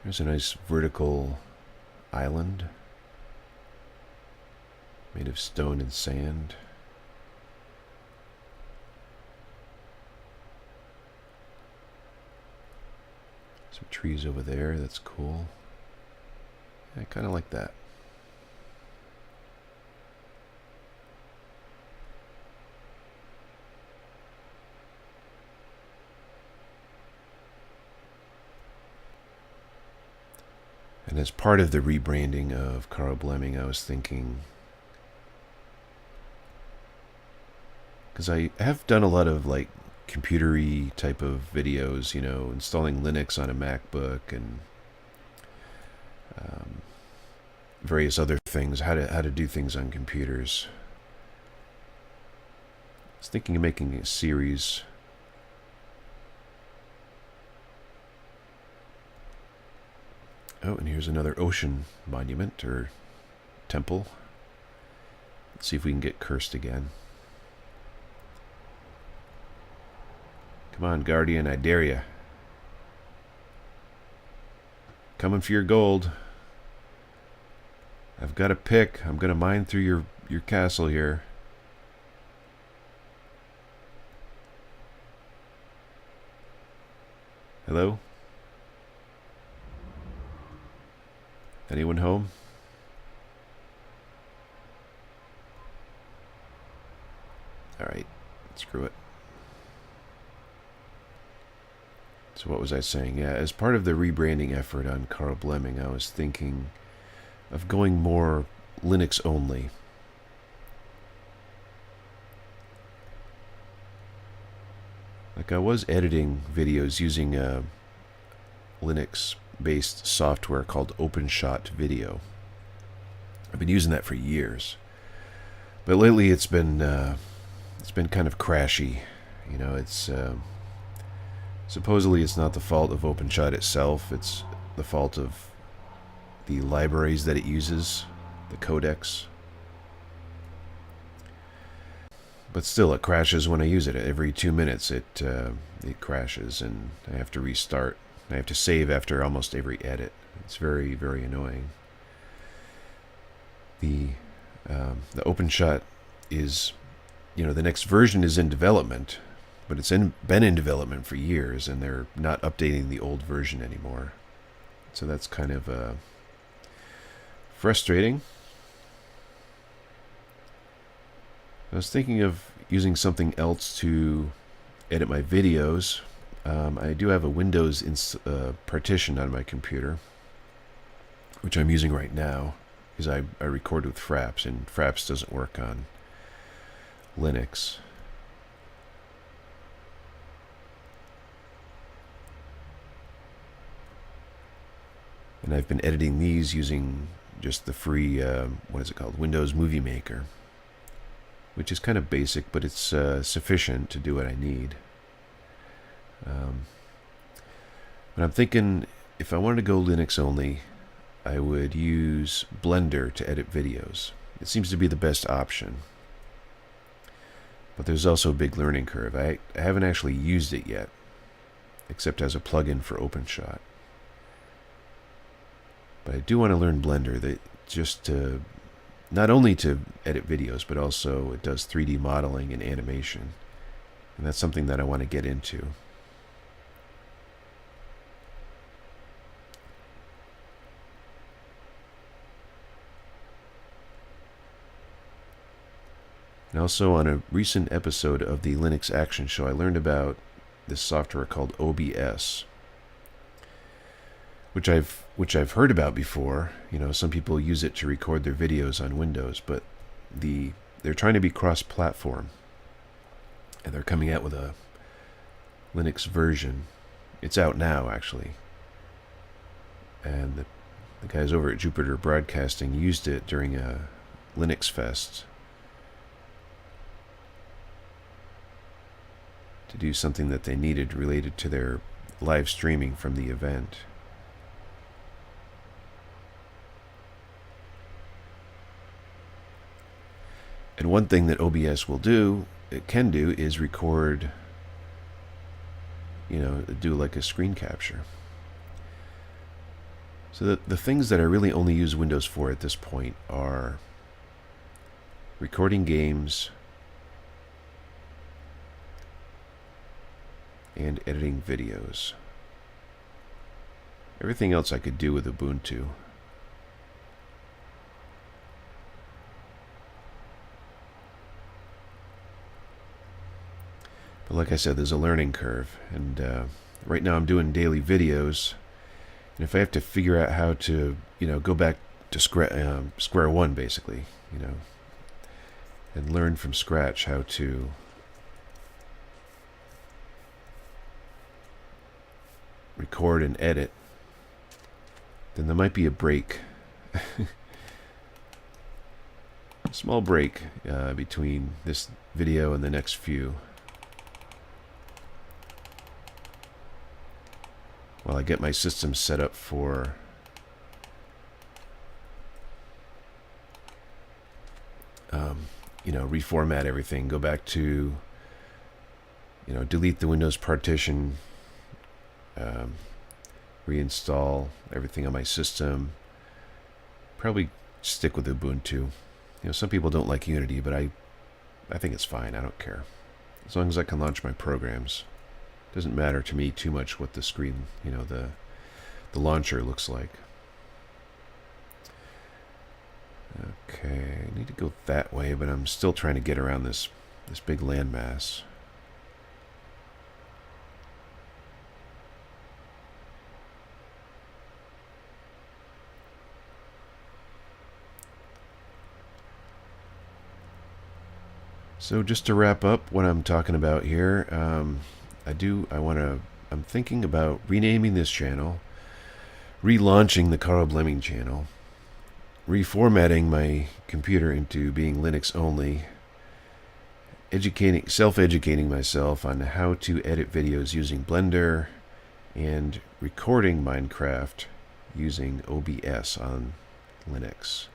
There's a nice vertical island made of stone and sand. Some trees over there, that's cool. I kind of like that. And as part of the rebranding of Carl Blemming, I was thinking, because I have done a lot of like computery type of videos, you know, installing Linux on a MacBook and various other things, how to do things on computers. I was thinking of making a series. Oh, and here's another ocean monument or temple. Let's see if we can get cursed again. Come on, Guardian, I dare ya. Coming for your gold. I've got a pick. I'm gonna mine through your castle here. Hello? Anyone home? Alright, screw it. So what was I saying? Yeah, as part of the rebranding effort on Carl Blemming, I was thinking of going more Linux only. Like I was editing videos using a Linux-based software called OpenShot Video. I've been using that for years, but lately it's been kind of crashy. You know, it's supposedly it's not the fault of OpenShot itself. It's the fault of the libraries that it uses, the codecs. But still, it crashes when I use it. Every 2 minutes, it crashes, and I have to restart. I have to save after almost every edit. It's very, very annoying. The OpenShot is, you know, the next version is in development, but it's been in development for years, and they're not updating the old version anymore. So that's kind of frustrating. I was thinking of using something else to edit my videos. I do have a Windows partition on my computer, which I'm using right now, because I record with Fraps, and Fraps doesn't work on Linux. And I've been editing these using just the free, what is it called, Windows Movie Maker, which is kind of basic, but it's sufficient to do what I need. But I'm thinking if I wanted to go Linux only, I would use Blender to edit videos. It seems to be the best option. But there's also a big learning curve. I haven't actually used it yet, except as a plugin for OpenShot. But I do want to learn Blender, that just to not only to edit videos, but also it does 3D modeling and animation. And that's something that I want to get into. And also on a recent episode of the Linux Action Show, I learned about this software called OBS, which I've heard about before. You know, some people use it to record their videos on Windows, but they're trying to be cross-platform, and they're coming out with a Linux version. It's out now, actually, and the guys over at Jupiter Broadcasting used it during a Linux Fest to do something that they needed related to their live streaming from the event. And one thing that OBS can do is record, you know, do like a screen capture. So the things that I really only use Windows for at this point are recording games and editing videos. Everything else I could do with Ubuntu. But like I said, there's a learning curve, and right now I'm doing daily videos, and if I have to figure out how to, go back to square one, basically, and learn from scratch how to record and edit, then there might be a break, a small break between this video and the next few, while I get my system set up for reformat everything, go back to, delete the Windows partition, reinstall everything on my system. Probably stick with Ubuntu. Some people don't like Unity, but I think it's fine. I don't care. As long as I can launch my programs. Doesn't matter to me too much what the screen, the launcher looks like. Okay, I need to go that way, but I'm still trying to get around this big landmass. So just to wrap up what I'm talking about here, I'm thinking about renaming this channel, relaunching the Carl Blemming channel, reformatting my computer into being Linux only, self-educating myself on how to edit videos using Blender, and recording Minecraft using OBS on Linux.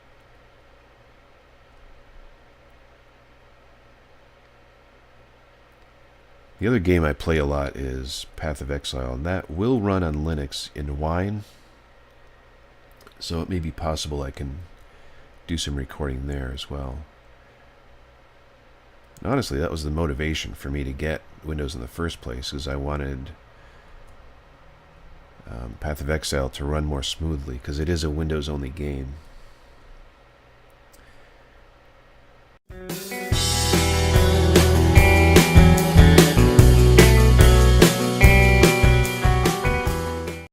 The other game I play a lot is Path of Exile, and that will run on Linux in Wine. So it may be possible I can do some recording there as well. And honestly, that was the motivation for me to get Windows in the first place, is I wanted Path of Exile to run more smoothly, because it is a Windows-only game.